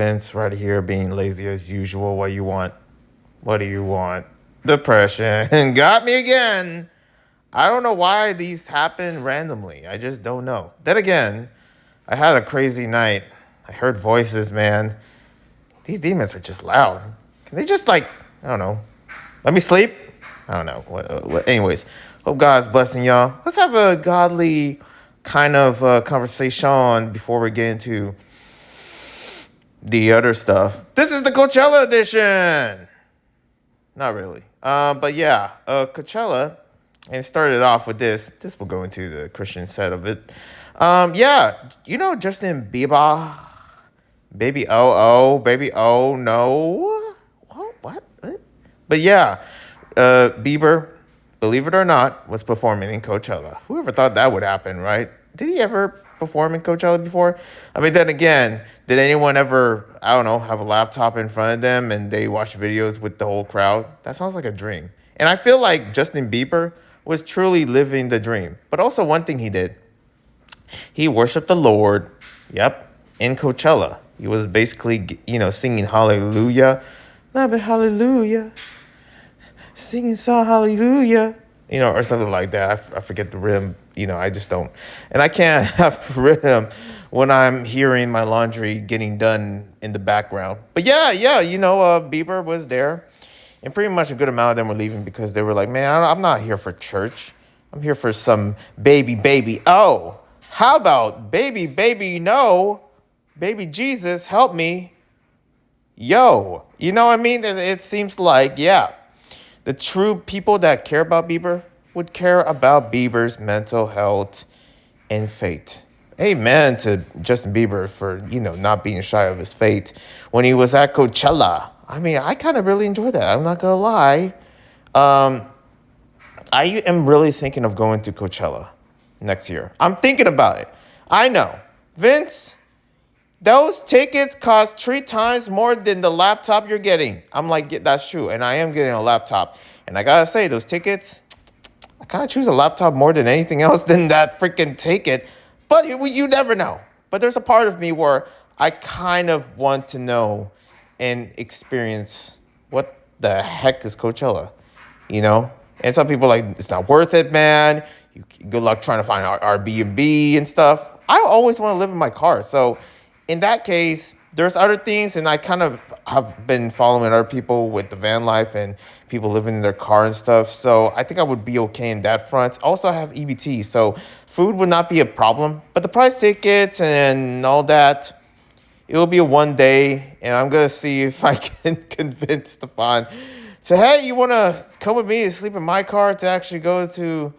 Vince right here being lazy as usual. What you want? What do you want? Depression got me again. I don't know why these happen randomly. I just don't know. Then again, I had a crazy night. I heard voices, man. These demons are just loud. Can they just I don't know, let me sleep? I don't know. Anyways, hope God's blessing y'all. Let's have a godly kind of conversation before we get into the other stuff. This is the Coachella edition. Not really. But yeah, Coachella, and it started off with this. This will go into the Christian side of it. Yeah, Justin Bieber, baby oh no, what? But yeah, Bieber, believe it or not, was performing in Coachella. Whoever thought that would happen, right? Did he ever perform in Coachella before? I mean, then again, did anyone ever, I don't know, have a laptop in front of them and they watch videos with the whole crowd? That sounds like a dream. And I feel like Justin Bieber was truly living the dream. But also one thing he did, he worshiped the Lord, in Coachella. He was basically, singing hallelujah. Not but hallelujah. Singing song hallelujah. Or something like that. I forget the rhythm. I just don't. And I can't have rhythm when I'm hearing my laundry getting done in the background. But yeah, Bieber was there. And pretty much a good amount of them were leaving because they were like, man, I'm not here for church. I'm here for some baby. Oh, how about baby, no. Baby Jesus, help me. Yo, you know what I mean? It seems like, the true people that care about Bieber would care about Bieber's mental health and fate. Amen to Justin Bieber for, not being shy of his fate when he was at Coachella. I mean, I kind of really enjoyed that. I'm not going to lie. I am really thinking of going to Coachella next year. I'm thinking about it. I know. Vince, those tickets cost 3 times more than the laptop you're getting. I'm like, yeah, that's true. And I am getting a laptop. And I got to say, those tickets, I kind of choose a laptop more than anything else than that freaking ticket. But you never know. But there's a part of me where I kind of want to know and experience what the heck is Coachella, And some people are like, it's not worth it, man. Good luck trying to find Airbnb and stuff. I always want to live in my car. So in that case, there's other things, and I kind of have been following other people with the van life and people living in their car and stuff. So I think I would be okay in that front. Also, I have EBT, so food would not be a problem. But the price tickets and all that, it will be a one day, and I'm going to see if I can convince Stefan. Say, hey, you want to come with me to sleep in my car to actually go to,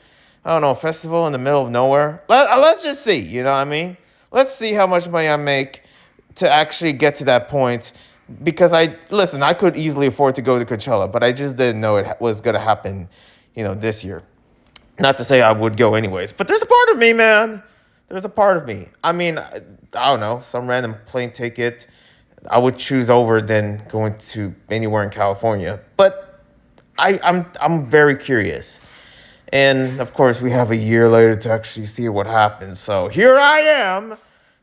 I don't know, a festival in the middle of nowhere? Let's just see, you know what I mean? Let's see how much money I make to actually get to that point. Because I could easily afford to go to Coachella, but I just didn't know it was going to happen, this year. Not to say I would go anyways, but there's a part of me, man. There's a part of me. I mean, I don't know, some random plane ticket I would choose over than going to anywhere in California. But I'm very curious. And, of course, we have a year later to actually see what happens. So here I am,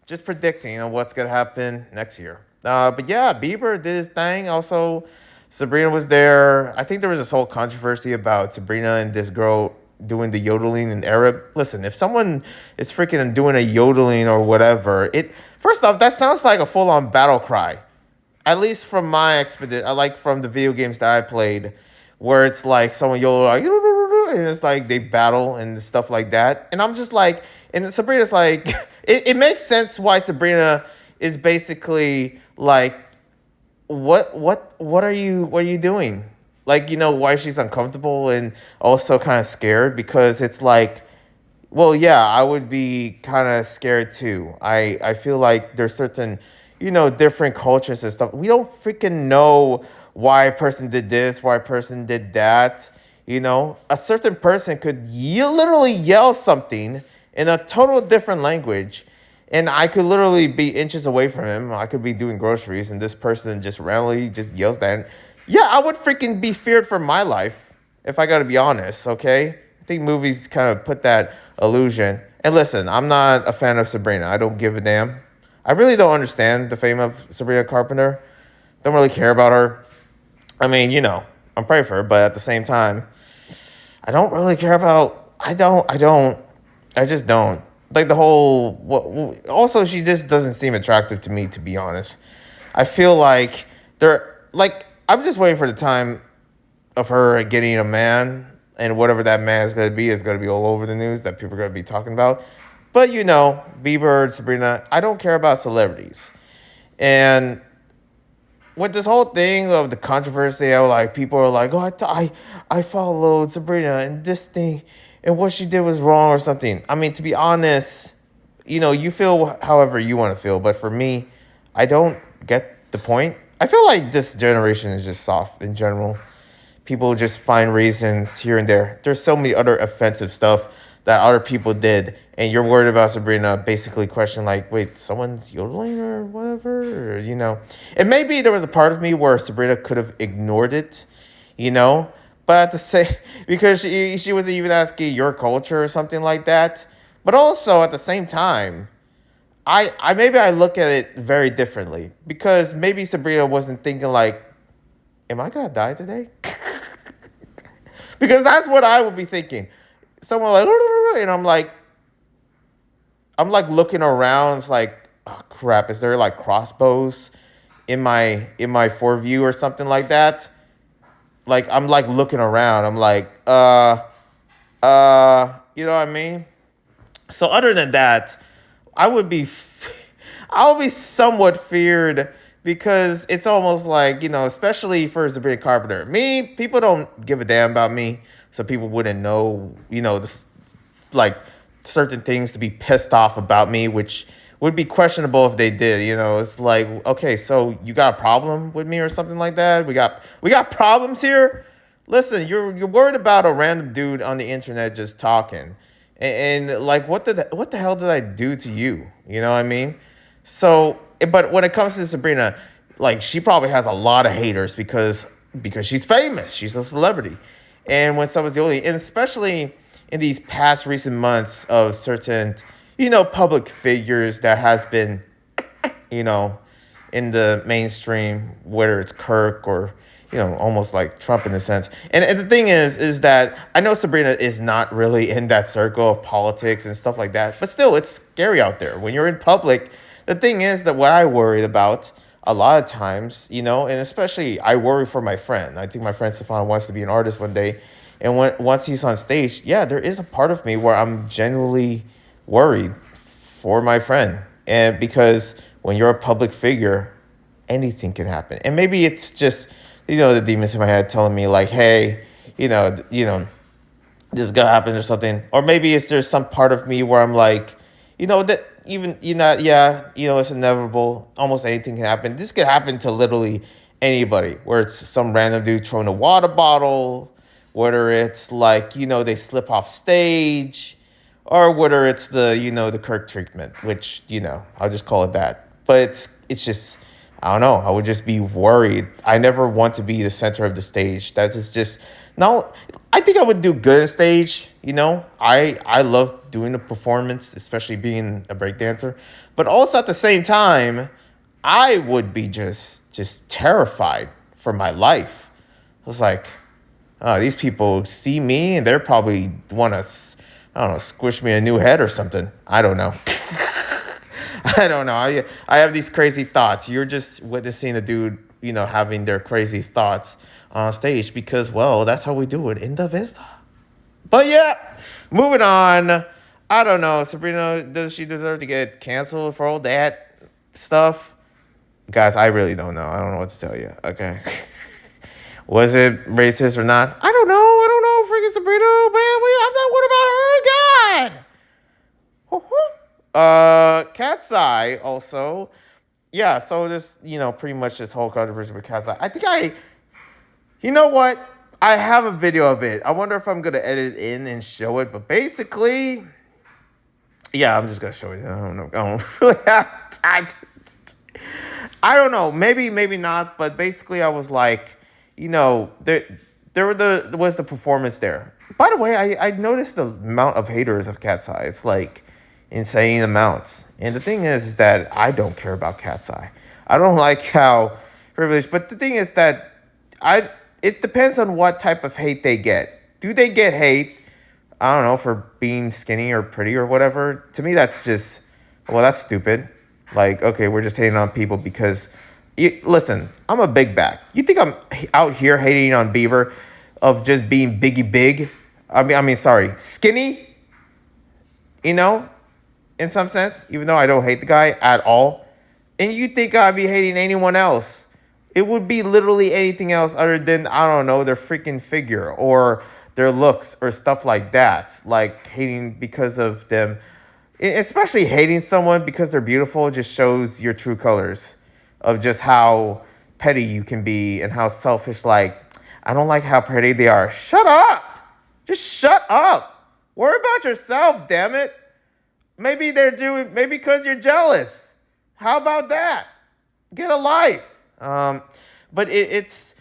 just predicting on what's going to happen next year. But, yeah, Bieber did his thing. Also, Sabrina was there. I think there was this whole controversy about Sabrina and this girl doing the yodeling in Arab. Listen, if someone is freaking doing a yodeling or whatever, first off, that sounds like a full-on battle cry. At least from my expedition, I like from the video games that I played, where it's like someone yodel like, and it's like they battle and stuff like that. And I'm just like, and Sabrina's like, it makes sense why Sabrina is basically like, what are you doing? Like, why she's uncomfortable and also kind of scared, because it's like, well, yeah, I would be kind of scared too. I feel like there's certain, different cultures and stuff. We don't freaking know why a person did this, why a person did that. A certain person could literally yell something in a total different language, and I could literally be inches away from him. I could be doing groceries, and this person just randomly just yells that. Yeah, I would freaking be feared for my life, if I got to be honest, okay? I think movies kind of put that illusion. And listen, I'm not a fan of Sabrina. I don't give a damn. I really don't understand the fame of Sabrina Carpenter. Don't really care about her. I mean, I'm praying for her, but at the same time, I don't really care about. I just don't like the whole. Also, she just doesn't seem attractive to me, to be honest. I feel like I'm just waiting for the time of her getting a man, and whatever that man is gonna be all over the news that people are gonna be talking about. But Bieber and Sabrina, I don't care about celebrities, and with this whole thing of the controversy, like people are like, oh, I followed Sabrina and this thing, and what she did was wrong or something. I mean, to be honest, you feel however you want to feel, but for me, I don't get the point. I feel like this generation is just soft in general. People just find reasons here and there. There's so many other offensive stuff that other people did, and you're worried about Sabrina basically questioning, like, wait, someone's yodeling or whatever, And maybe there was a part of me where Sabrina could have ignored it, but at the same, because she was even asking your culture or something like that. But also at the same time, I maybe I look at it very differently, because maybe Sabrina wasn't thinking like, am I gonna die today? Because that's what I would be thinking. Someone like, and I'm like looking around. It's like, oh crap, is there like crossbows in my foreview or something like that? Like I'm like looking around. I'm like, you know what I mean? So other than that, I would be somewhat feared, because it's almost like, especially for Sabrina Carpenter. Me, people don't give a damn about me, so people wouldn't know, this, like certain things to be pissed off about me, which would be questionable if they did. It's like, okay, so you got a problem with me or something like that? We got problems here. Listen, you're worried about a random dude on the internet just talking, and like, what the hell did I do to you? You know what I mean? So, but when it comes to Sabrina, like, she probably has a lot of haters because she's famous. She's a celebrity. And when someone's the only, and especially in these past recent months of certain, public figures that has been, in the mainstream, whether it's Kirk or, almost like Trump in a sense. And the thing is that I know Sabrina is not really in that circle of politics and stuff like that, but still, it's scary out there. When you're in public, the thing is that what I worried about a lot of times, and especially I worry for my friend. I think my friend Stefan wants to be an artist one day. And once he's on stage, yeah, there is a part of me where I'm genuinely worried for my friend. And because when you're a public figure, anything can happen. And maybe it's just, the demons in my head telling me like, hey, this is gonna happen or something. Or maybe it's there's some part of me where I'm like, that even, it's inevitable. Almost anything can happen. This could happen to literally anybody, where it's some random dude throwing a water bottle, whether it's like, they slip off stage, or whether it's the Kirk treatment, which, I'll just call it that. But it's just, I don't know. I would just be worried. I never want to be the center of the stage. That's just no. I think I would do good on stage. I love doing the performance, especially being a breakdancer. But also at the same time, I would be just terrified for my life. I was like, oh, these people see me and they're probably want to, I don't know, squish me a new head or something. I don't know. I don't know. I have these crazy thoughts. You're just witnessing a dude, having their crazy thoughts on stage because, well, that's how we do it in the Vista. But yeah, moving on. I don't know. Sabrina, does she deserve to get canceled for all that stuff? Guys, I really don't know. I don't know what to tell you. Okay. Was it racist or not? I don't know. Freaking Sabrina, man. I'm not worried about her. God. Cat's Eye also. Yeah, so this, pretty much this whole controversy with Cat's Eye. You know what? I have a video of it. I wonder if I'm going to edit it in and show it. But basically, yeah, I'm just going to show it. I don't know. I don't know. Maybe not. But basically, I was like, there was the performance there. By the way, I noticed the amount of haters of Cat's Eye. It's like, insane amounts. And the thing is that I don't care about cat's eye. I don't like how privileged, but the thing is that I it depends on what type of hate they get. Do they get hate? I don't know, for being skinny or pretty or whatever? To me, that's just, well, that's stupid. Like, okay, we're just hating on people because, listen, I'm a big back. You think I'm out here hating on Bieber of just being biggie big? Sorry, skinny? You know, in some sense, even though I don't hate the guy at all. And you think I'd be hating anyone else? It would be literally anything else other than, I don't know, their freaking figure or their looks or stuff like that. Like hating because of them, especially hating someone because they're beautiful just shows your true colors of just how petty you can be and how selfish. Like, I don't like how pretty they are. Shut up. Just shut up. Worry about yourself, damn it. Maybe because you're jealous. How about that? Get a life. But it's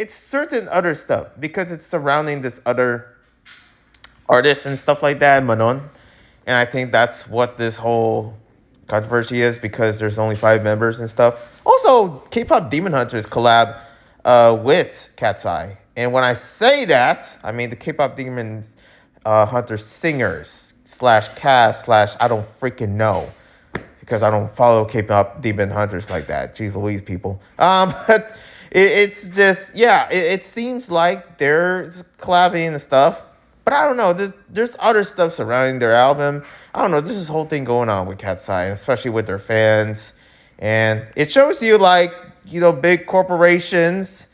certain other stuff because it's surrounding this other artist and stuff like that, Manon. And I think that's what this whole controversy is because there's only 5 members and stuff. Also, K-pop Demon Hunters collab with Cat's Eye. And when I say that, I mean the K-pop Demon Hunter singers / cast / I don't freaking know. Because I don't follow K-pop Demon Hunters like that. Jeez Louise, people. But it's just, yeah, it seems like they're collabing and stuff. But I don't know. There's other stuff surrounding their album. I don't know. There's this whole thing going on with Cat's Eye, especially with their fans. And it shows you, like, big corporations.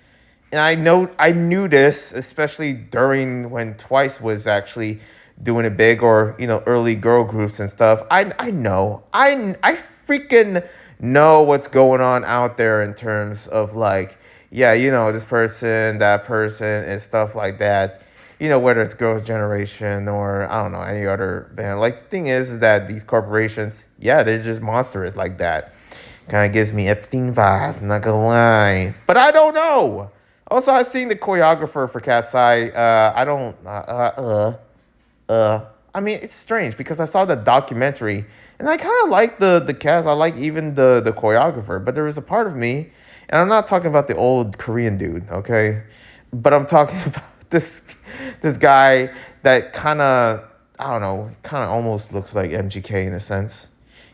And I knew this, especially during when Twice was actually doing it big, or early girl groups and stuff. I know. I freaking know what's going on out there in terms of, like, yeah, this person, that person, and stuff like that. Whether it's Girls' Generation or, I don't know, any other band. Like, the thing is that these corporations, yeah, they're just monstrous like that. Kind of gives me Epstein vibes, I'm not gonna lie. But I don't know. Also, I've seen the choreographer for Cat's Eye. I mean, it's strange because I saw the documentary and I kind of like the cast. I like even the choreographer. But there was a part of me, and I'm not talking about the old Korean dude, okay? But I'm talking about this guy that kind of, I don't know, kind of almost looks like MGK in a sense.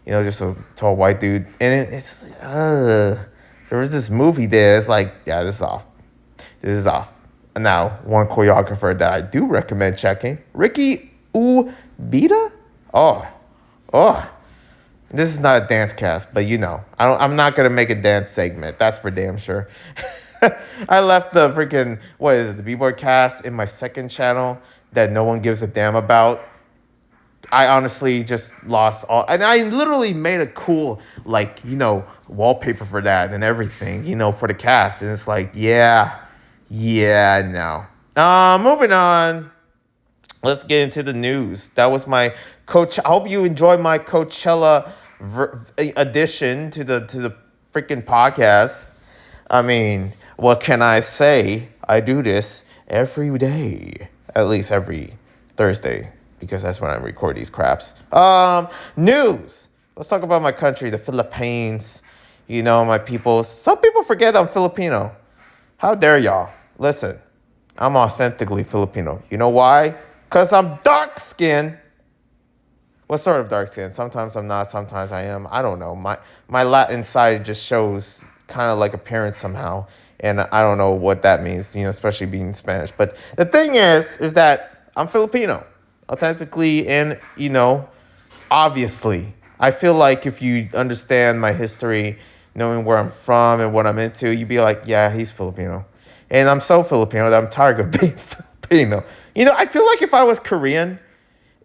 Just a tall white dude. And there was this movie there. It's like, yeah, this is off. This is off. Now, one choreographer that I do recommend checking, Ricky Ubita? Oh. This is not a dance cast, but I'm not going to make a dance segment. That's for damn sure. I left the freaking, the B-Boy cast in my second channel that no one gives a damn about. I honestly just lost all, and I literally made a cool, wallpaper for that and everything, for the cast. And it's like, yeah, no. Moving on. Let's get into the news. That was my I hope you enjoyed my Coachella addition to the freaking podcast. I mean, what can I say? I do this every day, at least every Thursday, because that's when I record these craps. News. Let's talk about my country, the Philippines. My people. Some people forget I'm Filipino. How dare y'all? Listen, I'm authentically Filipino. You know why? Because I'm dark-skinned. What sort of dark-skinned? Sometimes I'm not, sometimes I am. I don't know. My Latin side just shows kind of like appearance somehow. And I don't know what that means, especially being Spanish. But the thing is that I'm Filipino. Authentically and, obviously. I feel like if you understand my history, knowing where I'm from and what I'm into, you'd be like, yeah, he's Filipino. And I'm so Filipino that I'm tired of being Filipino. I feel like if I was Korean,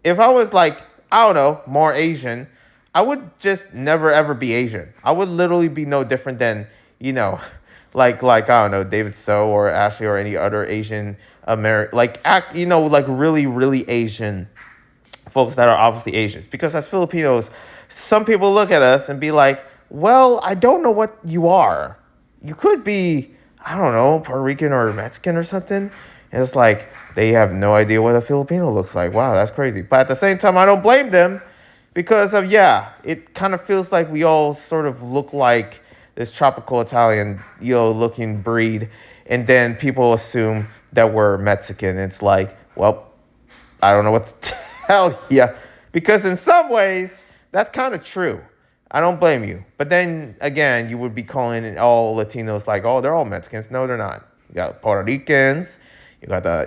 if I was like, I don't know, more Asian, I would just never ever be Asian. I would literally be no different than, like I don't know, David So or Ashley or any other Asian American, like really, really Asian folks that are obviously Asians. Because as Filipinos, some people look at us and be like, well, I don't know what you are. You could be, I don't know, Puerto Rican or Mexican or something. And it's like, they have no idea what a Filipino looks like. Wow, that's crazy. But at the same time, I don't blame them because of it kind of feels like we all sort of look like this tropical Italian, looking breed, and then people assume that we're Mexican. It's like, well, I don't know what to tell you, because in some ways that's kind of true. I don't blame you, but then again, you would be calling all Latinos like, oh, they're all Mexicans. No, they're not. You got Puerto Ricans, you got the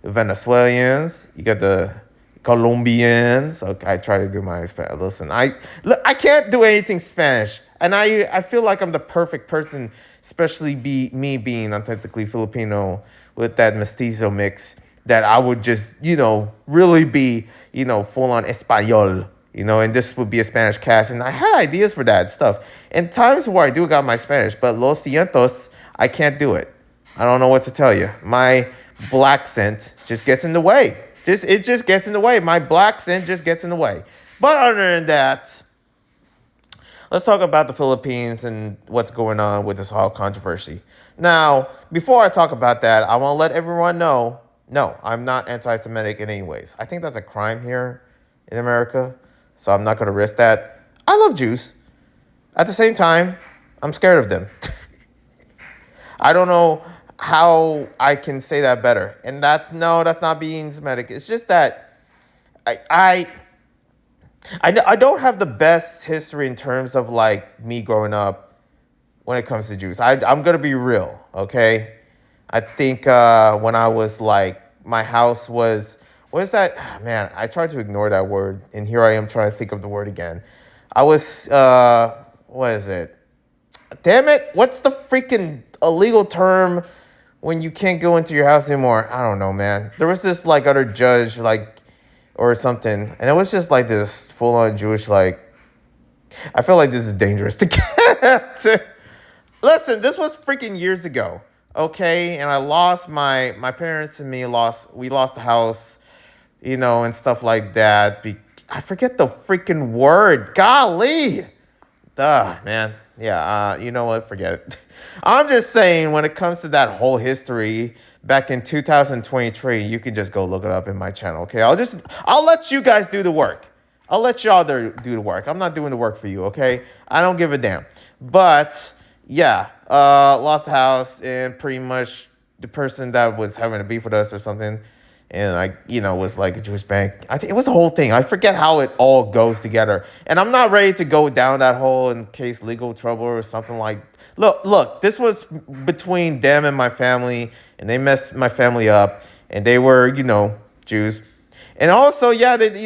Venezuelans, you got the Colombians. Okay, I try to do my Spanish. Listen, I can't do anything Spanish, and I feel like I'm the perfect person, especially me being authentically Filipino with that mestizo mix, that I would just really be full on Espanol. And this would be a Spanish cast, and I had ideas for that stuff. And times where I do got my Spanish, but los cientos, I can't do it. I don't know what to tell you. My black scent just gets in the way. It just gets in the way. My black scent just gets in the way. But other than that, let's talk about the Philippines and what's going on with this whole controversy. Now, before I talk about that, I want to let everyone know, no, I'm not anti-Semitic in any ways. I think that's a crime here in America, so I'm not going to risk that. I love Jews. At the same time, I'm scared of them. I don't know how I can say that better. And that's not being Semitic. It's just that I don't have the best history in terms of like me growing up when it comes to Jews. I'm going to be real, okay? I think when I was like, my house was, what is that? Man, I tried to ignore that word, and here I am trying to think of the word again. I was, what is it? Damn it, what's the freaking illegal term when you can't go into your house anymore? I don't know, man. There was this like other judge, like, or something, and it was just like this full-on Jewish, like, I feel like this is dangerous to get. Listen, this was freaking years ago, okay? And I lost my parents and we lost the house, and stuff like that. I forget the freaking word. Golly. Duh, man. Yeah, you know what? Forget it. I'm just saying, when it comes to that whole history back in 2023, you can just go look it up in my channel, okay? I'll let you guys do the work. I'll let y'all do the work. I'm not doing the work for you, okay? I don't give a damn. But yeah, lost the house, and pretty much the person that was having a beef with us or something, and was like a Jewish bank. I think it was the whole thing. I forget how it all goes together. And I'm not ready to go down that hole in case legal trouble or something like. Look, this was between them and my family, and they messed my family up, and they were, Jews. And also, yeah, that's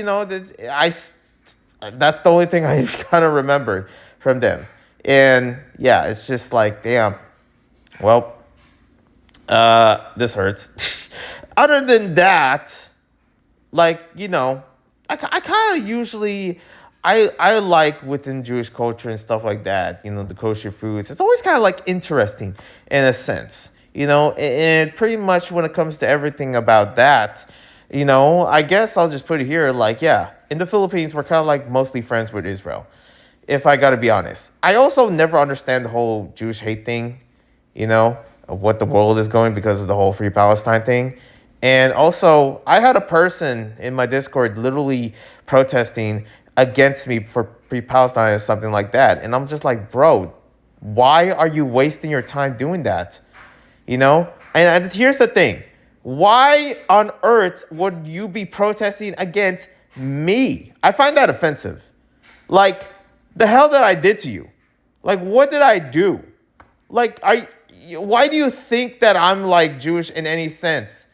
the only thing I kind of remembered from them. And yeah, it's just like, damn, well, this hurts. Other than that, like, I kind of usually, I like within Jewish culture and stuff like that, the kosher foods. It's always kind of like interesting in a sense, and pretty much when it comes to everything about that, I guess I'll just put it here, like, yeah, in the Philippines, we're kind of like mostly friends with Israel, if I got to be honest. I also never understand the whole Jewish hate thing, of what the world is going because of the whole Free Palestine thing. And also, I had a person in my Discord literally protesting against me for Free Palestine and something like that. And I'm just like, bro, why are you wasting your time doing that? And here's the thing. Why on earth would you be protesting against me? I find that offensive. Like, the hell that I did to you? Like, what did I do? Like, why do you think that I'm like Jewish in any sense?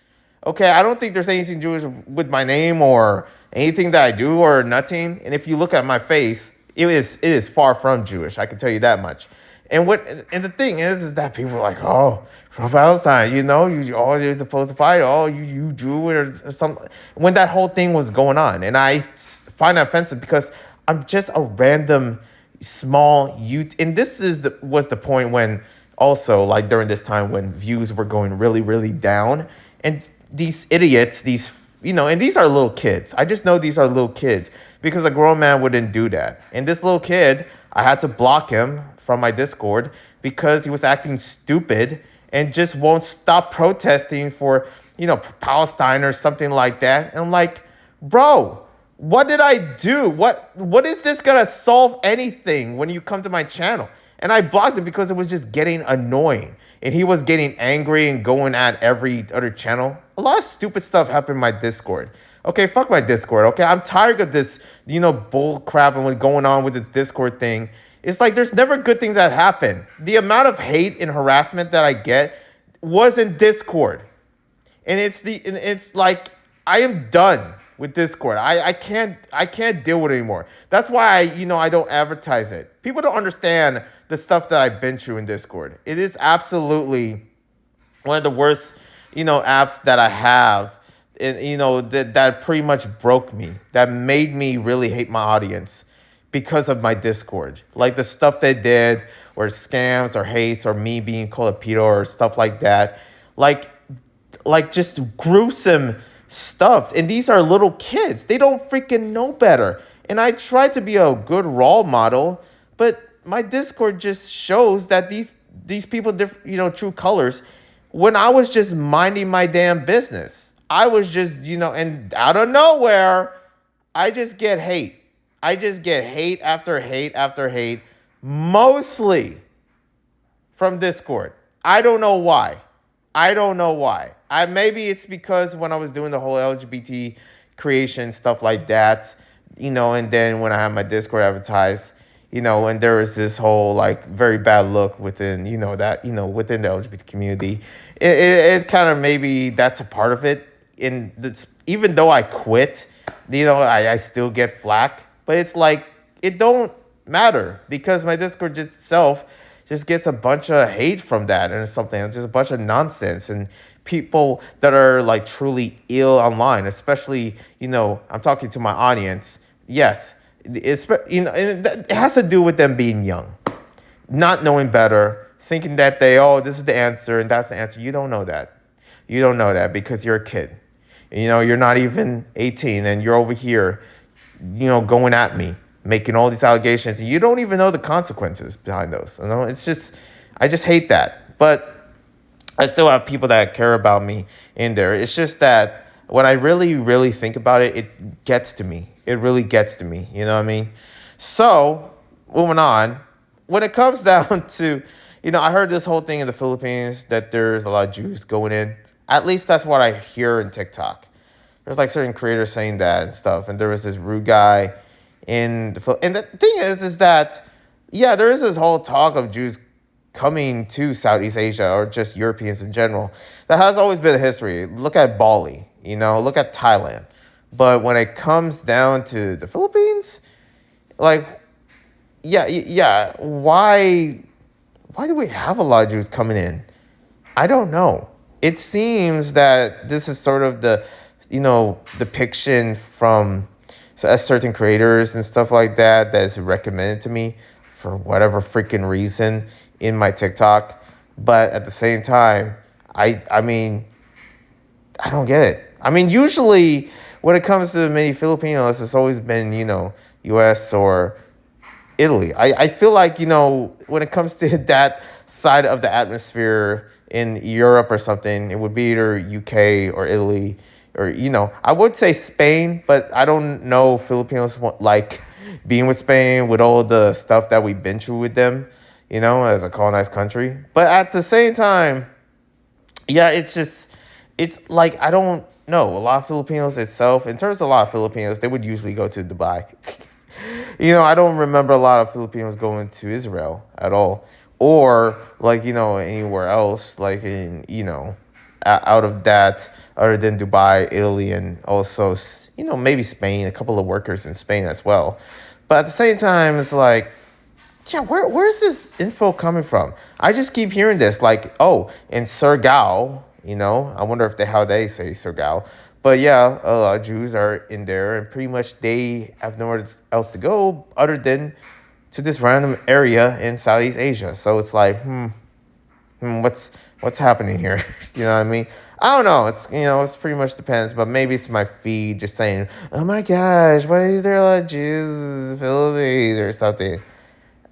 Okay, I don't think there's anything Jewish with my name or anything that I do or nothing. And if you look at my face, it is far from Jewish. I can tell you that much. And the thing is that people are like, oh, from Palestine, you're supposed to fight. Oh, you Jew or something. When that whole thing was going on, and I find that offensive because I'm just a random small youth. And this was the point when also, like, during this time when views were going really, really down, and these idiots, and these are little kids. I just know these are little kids because a grown man wouldn't do that. And this little kid, I had to block him from my Discord because he was acting stupid and just won't stop protesting for, Palestine or something like that. And I'm like, bro, What did I do? What is this gonna solve anything when you come to my channel? And I blocked him because it was just getting annoying. And he was getting angry and going at every other channel. A lot of stupid stuff happened in my Discord. Okay, fuck my Discord, okay? I'm tired of this, bull crap and what's going on with this Discord thing. It's like there's never good things that happen. The amount of hate and harassment that I get was in Discord. And it's like I am done with Discord. I can't deal with it anymore. That's why I don't advertise it. People don't understand the stuff that I've been through in Discord. It is absolutely one of the worst apps that I have. And that pretty much broke me. That made me really hate my audience because of my Discord. Like the stuff they did, or scams, or hates, or me being called a pedo, or stuff like that. Like just gruesome stuff. And these are little kids. They don't freaking know better. And I try to be a good role model, but my Discord just shows that these people, true colors. When I was just minding my damn business, I was just, and out of nowhere, I just get hate. I just get hate after hate after hate, mostly from Discord. I don't know why. Maybe it's because when I was doing the whole LGBT creation stuff like that, and then when I had my Discord advertised, and there was this whole like very bad look within, within the LGBT community. It kind of, maybe that's a part of it. Even though I quit, I still get flack, but it's like it don't matter because my Discord itself just gets a bunch of hate from that and something. It's just a bunch of nonsense and people that are like truly ill online, especially, I'm talking to my audience. Yes, it has to do with them being young, not knowing better, thinking that this is the answer and that's the answer. You don't know that. You don't know that because you're a kid. You're not even 18 and you're over here, going at me, making all these allegations, and you don't even know the consequences behind those. It's just, I just hate that. But I still have people that care about me in there. It's just that when I really, really think about it, it gets to me. It really gets to me. You know what I mean? So, moving on. When it comes down to, I heard this whole thing in the Philippines that there's a lot of Jews going in. At least that's what I hear in TikTok. There's like certain creators saying that and stuff. And there was this rude guy and the thing is that, yeah, there is this whole talk of Jews coming to Southeast Asia or just Europeans in general. That has always been a history. Look at Bali, look at Thailand. But when it comes down to the Philippines, like, yeah, why do we have a lot of Jews coming in? I don't know. It seems that this is sort of the, depiction from certain creators and stuff like that is recommended to me for whatever freaking reason in my TikTok. But at the same time, I mean, I don't get it. I mean, usually when it comes to many Filipinos, it's always been, U.S. or Italy. I feel like, when it comes to that side of the atmosphere in Europe or something, it would be either UK or Italy or, I would say Spain, but I don't know Filipinos like being with Spain with all the stuff that we've been through with them, as a colonized country. But at the same time, yeah, it's like, I don't know. A lot of Filipinos itself, in terms of a lot of Filipinos, they would usually go to Dubai. I don't remember a lot of Filipinos going to Israel at all. Or, like, anywhere else, like, in, out of that, other than Dubai, Italy, and also, maybe Spain, a couple of workers in Spain as well. But at the same time, it's like, yeah, where's this info coming from? I just keep hearing this, like, oh, in Surigao, I wonder how they say Surigao. But yeah, a lot of Jews are in there, and pretty much they have nowhere else to go other than to this random area in Southeast Asia. So it's like, what's happening here? You know what I mean? I don't know. It's it's pretty much depends, but maybe it's my feed just saying, oh my gosh, why is there a lot of Jews in the Philippines or something?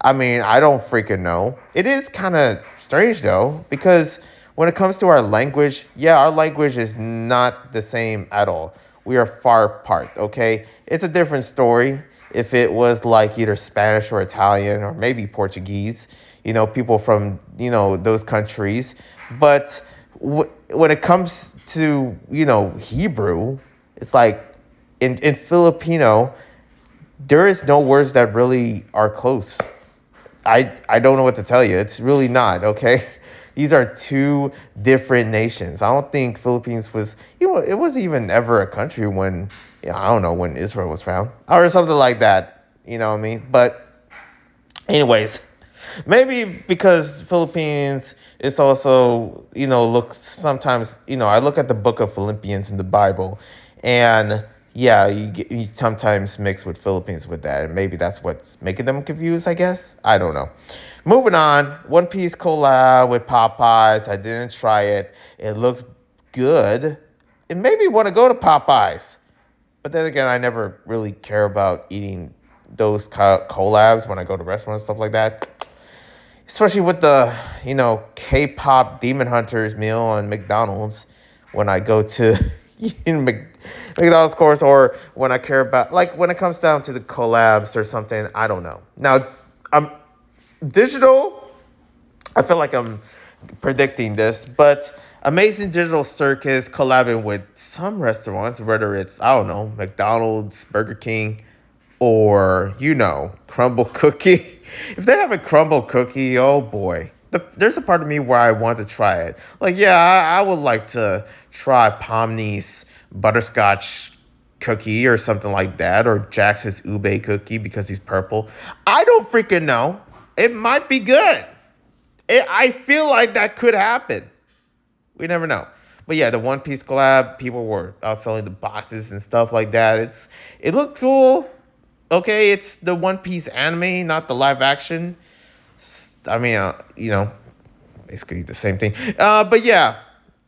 I mean, I don't freaking know. It is kind of strange though, because when it comes to our language, yeah, our language is not the same at all. we are far apart, okay? It's a different story if it was like either Spanish or Italian or maybe Portuguese, people from, those countries. But when it comes to, Hebrew, it's like in Filipino, there is no words that really are close. I don't know what to tell you. It's really not, okay? These are two different nations. I don't think Philippines was, it wasn't even ever a country when, I don't know, when Israel was found or something like that. You know what I mean? But anyways, maybe because Philippines is also, looks sometimes, I look at the book of Philippians in the Bible and yeah, you sometimes mix with Philippines with that, and maybe that's what's making them confused, I guess. I don't know. Moving on, One Piece collab with Popeyes. I didn't try it. It looks good. It made me want to go to Popeyes. But then again, I never really care about eating those collabs when I go to restaurants and stuff like that. Especially with the, K-pop Demon Hunters meal on McDonald's when I go to McDonald's course, or when I care about, like when it comes down to the collabs or something, I don't know. Now, digital, I feel like I'm predicting this, but Amazing Digital Circus collabing with some restaurants, whether it's, I don't know, McDonald's, Burger King, or, Crumble Cookie. If they have a Crumble Cookie, oh boy. There's a part of me where I want to try it. Like, yeah, I would like to try Pomni's butterscotch cookie or something like that, or Jax's ube cookie because he's purple. I don't freaking know. It might be good. I feel like that could happen. We never know. But yeah, the One Piece collab, people were out selling the boxes and stuff like that. It looked cool. Okay, it's the One Piece anime, not the live action. I mean, basically the same thing. But yeah,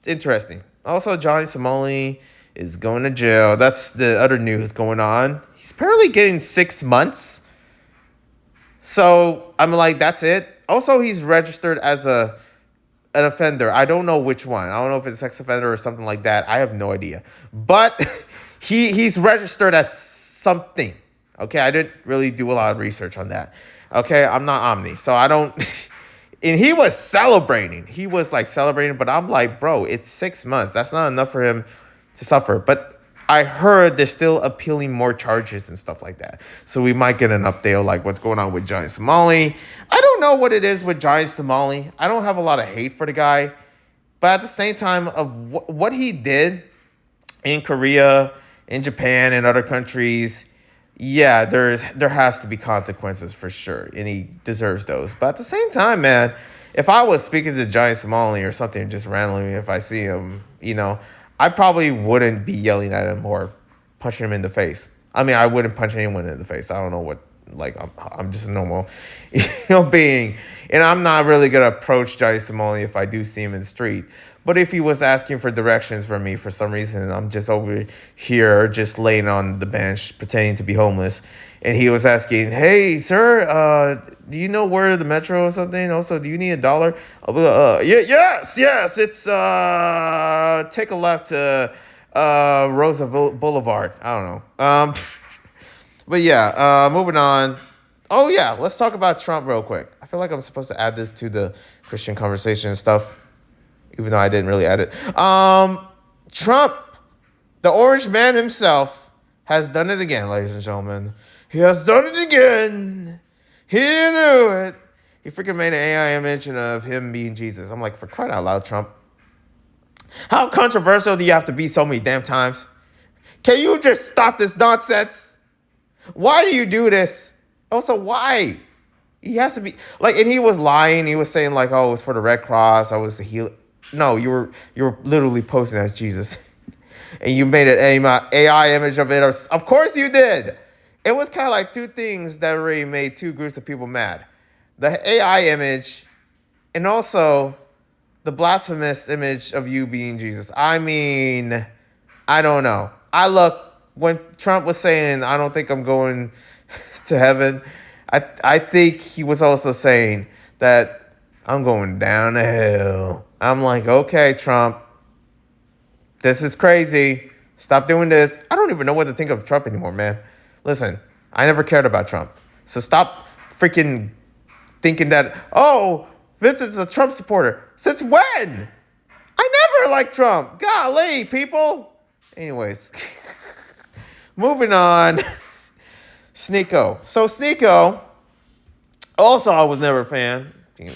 interesting. Also, Johnny Simone is going to jail. That's the other news going on. He's apparently getting 6 months. So I'm like, that's it. Also, he's registered as an offender. I don't know which one. I don't know if it's a sex offender or something like that. I have no idea. But he's registered as something. Okay, I didn't really do a lot of research on that. Okay, I'm not Omni, so I don't. And he was celebrating. He was like celebrating, but I'm like, bro, it's 6 months. That's not enough for him to suffer. But I heard they're still appealing more charges and stuff like that. So we might get an update of like what's going on with Giant Somali. I don't know what it is with Giant Somali. I don't have a lot of hate for the guy. But at the same time, of what he did in Korea, in Japan, and other countries, yeah, there has to be consequences for sure, and he deserves those. But at the same time, man, if I was speaking to Giant Somali or something just randomly, if I see him, I probably wouldn't be yelling at him or punching him in the face. I mean, I wouldn't punch anyone in the face. I don't know what, like, I'm just a normal, being. And I'm not really going to approach Giant Somali if I do see him in the street. But if he was asking for directions from me for some reason, I'm just over here, just laying on the bench, pretending to be homeless. And he was asking, hey, sir, do you know where the metro or something? Also, do you need $1? I'll be like, yes, it's, take a left to Rosa Boulevard. I don't know. But yeah, moving on. Oh, yeah, let's talk about Trump real quick. I feel like I'm supposed to add this to the Christian conversation and stuff, even though I didn't really add it. Trump, the orange man himself, has done it again, ladies and gentlemen. He has done it again. He knew it. He freaking made an AI image of him being Jesus. I'm like, for crying out loud, Trump. How controversial do you have to be so many damn times? Can you just stop this nonsense? Why do you do this? Also, why? He has to be like, and he was lying. He was saying like, oh, it was for the Red Cross. I was the healer. No, you were literally posing as Jesus, and you made an AI image of it. Of course you did. It was kind of like two things that really made two groups of people mad: the AI image, and also the blasphemous image of you being Jesus. I mean, I don't know. When Trump was saying, I don't think I'm going to heaven, I think he was also saying that I'm going down to hell. I'm like, okay, Trump, this is crazy. Stop doing this. I don't even know what to think of Trump anymore, man. Listen, I never cared about Trump. So stop freaking thinking that, oh, Vince is a Trump supporter. Since when? I never liked Trump. Golly, people. Anyways, moving on. Sneeko. So Sneeko, also I was never a fan.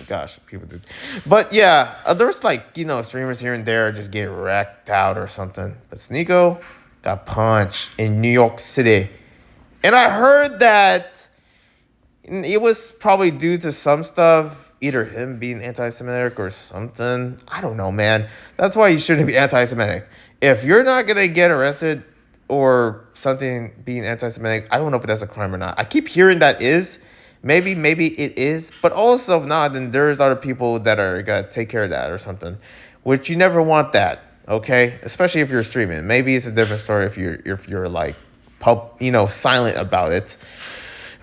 Gosh, people did. But yeah, there's like, streamers here and there just get wrecked out or something. But Sneeko got punched in New York City. And I heard that it was probably due to some stuff, either him being anti-Semitic or something. I don't know, man. That's why you shouldn't be anti-Semitic. If you're not going to get arrested or something being anti-Semitic, I don't know if that's a crime or not. I keep hearing that is. Maybe it is. But also if not, then there's other people that are going to take care of that or something. Which you never want that, okay? Especially if you're streaming. Maybe it's a different story if you're like silent about it.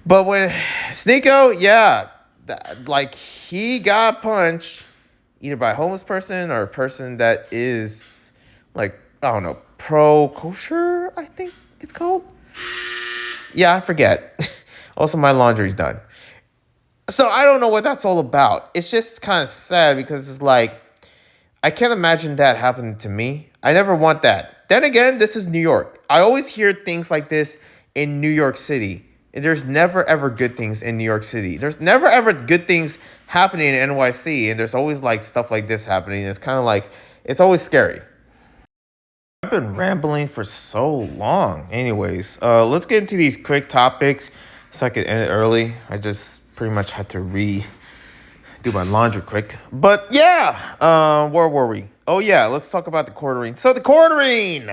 But when Sneeko, yeah, like he got punched either by a homeless person or a person that is like, I don't know, pro-kosher, I think it's called. Yeah, I forget. Also, my laundry's done. So I don't know what that's all about. It's just kind of sad because it's like, I can't imagine that happening to me. I never want that. Then again, this is New York. I always hear things like this in New York City. And there's never, ever good things in New York City. There's never, ever good things happening in NYC. And there's always like stuff like this happening. It's kind of like, it's always scary. I've been rambling for so long. Anyways, let's get into these quick topics so I can end it early. I just pretty much had to do my laundry quick. But yeah, where were we? Oh yeah, let's talk about the quartering. So the quartering.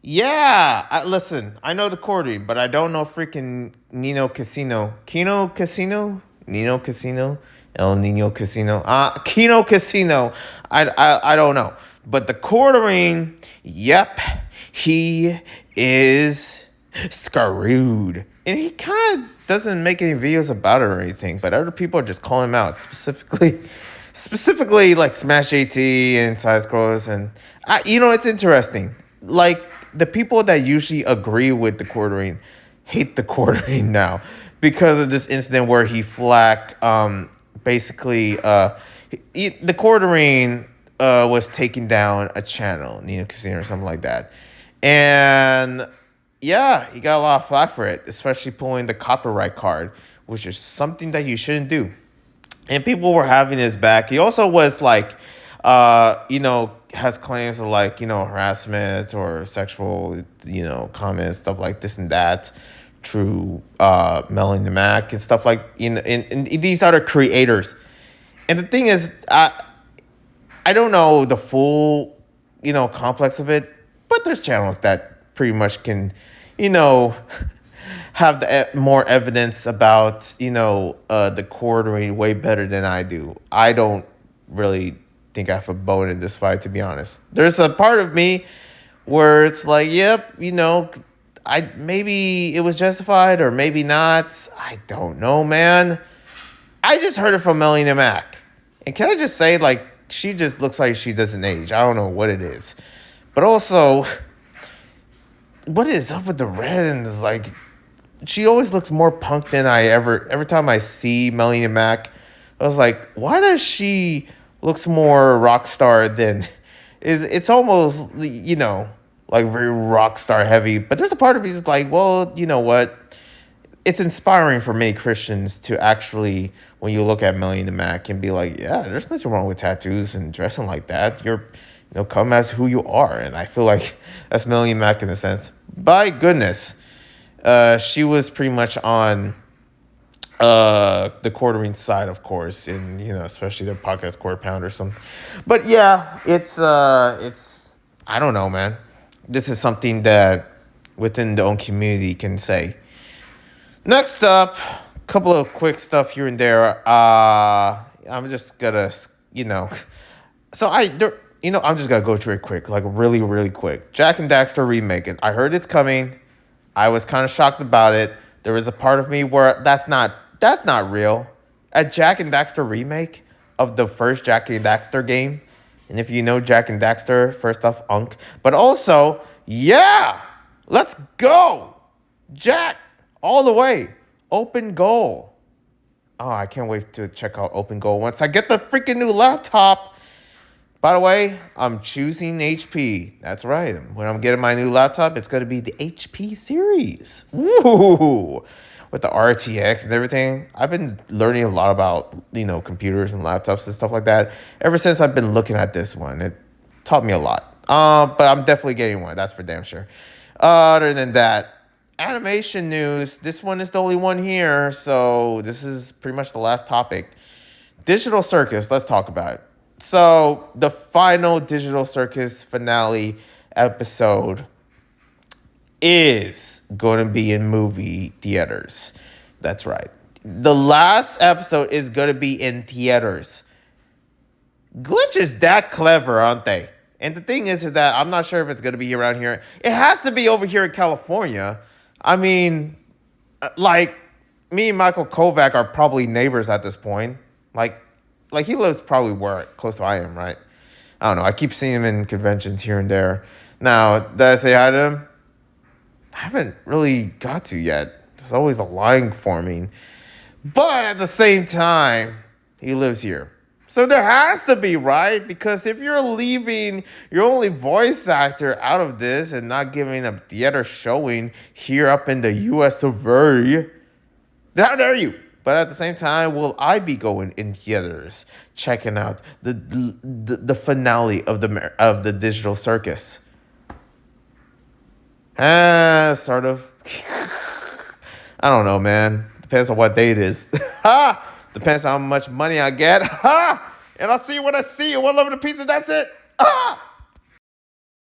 Yeah, listen, I know the quartering, but I don't know freaking Nino Casino. Kino Casino? Nino Casino? El Nino Casino? Kino Casino. I don't know. But the quartering, yep, he is screwed. And he kind of doesn't make any videos about it or anything, but other people are just calling him out, specifically like Smash JT and Side Scrollers. And, it's interesting. Like, the people that usually agree with the quartering hate the quartering now because of this incident where he flack, basically, the quartering was taking down a channel, Nino Casino or something like that. And yeah, he got a lot of flack for it, especially pulling the copyright card, which is something that you shouldn't do. And people were having his back. He also was like, has claims of like, harassment or sexual, comments, stuff like this and that, through Melanie the Mac and stuff like, and these other creators. And the thing is, I don't know the full, complex of it, but there's channels that pretty much can, have more evidence about, the quartering way better than I do. I don't really think I have a bone in this fight, to be honest. There's a part of me where it's like, yep, maybe it was justified or maybe not. I don't know, man. I just heard it from Melanie Mac. And can I just say, like, she just looks like she doesn't age. I don't know what it is. But also, what is up with the red? And it's like, she always looks more punk than every time I see Melanie Mac. I was like, why does she looks more rock star than it's almost, like very rock star heavy. But there's a part of me that's like, well, you know what? It's inspiring for many Christians to actually, when you look at Melanie the Mac, and be like, yeah, there's nothing wrong with tattoos and dressing like that. You're, come as who you are. And I feel like that's Melanie Mac in a sense. By goodness, she was pretty much on the quartering side, of course, and especially the podcast Quarter Pound or something. But yeah, it's I don't know, man. This is something that within the own community can say. Next up, a couple of quick stuff here and there. I'm just gonna, so I'm just gonna go through it quick, like really, really quick. Jack and Daxter remake it. I heard it's coming. I was kind of shocked about it. There was a part of me where that's not real. A Jack and Daxter remake of the first Jack and Daxter game And if you know Jack and Daxter, first off, Unk. But also, yeah, let's go. Jack, all the way. Open goal. Oh, I can't wait to check out Open Goal once I get the freaking new laptop. By the way, I'm choosing HP. That's right. When I'm getting my new laptop, it's going to be the HP series. Woo! With the RTX and everything. I've been learning a lot about, computers and laptops and stuff like that. Ever since I've been looking at this one, it taught me a lot. But I'm definitely getting one. That's for damn sure. Other than that, animation news. This one is the only one here. So this is pretty much the last topic. Digital Circus. Let's talk about it. So the final Digital Circus finale episode is going to be in movie theaters. That's right. The last episode is going to be in theaters. Glitch is that clever, aren't they? And the thing is that I'm not sure if it's going to be around here. It has to be over here in California. I mean, like, me and Michael Kovac are probably neighbors at this point. Like he lives probably close to I am, right? I don't know. I keep seeing him in conventions here and there. Now, did I say hi to him? I haven't really got to yet. There's always a line forming. But at the same time, he lives here. So there has to be, right? Because if you're leaving your only voice actor out of this and not giving a theater showing here up in the U.S. of A., how dare you? But at the same time, will I be going in theaters, checking out the finale of the Digital Circus? Sort of. I don't know, man. Depends on what day it is. Depends on how much money I get. And I'll see you when I see you. One love and a piece, and that's it.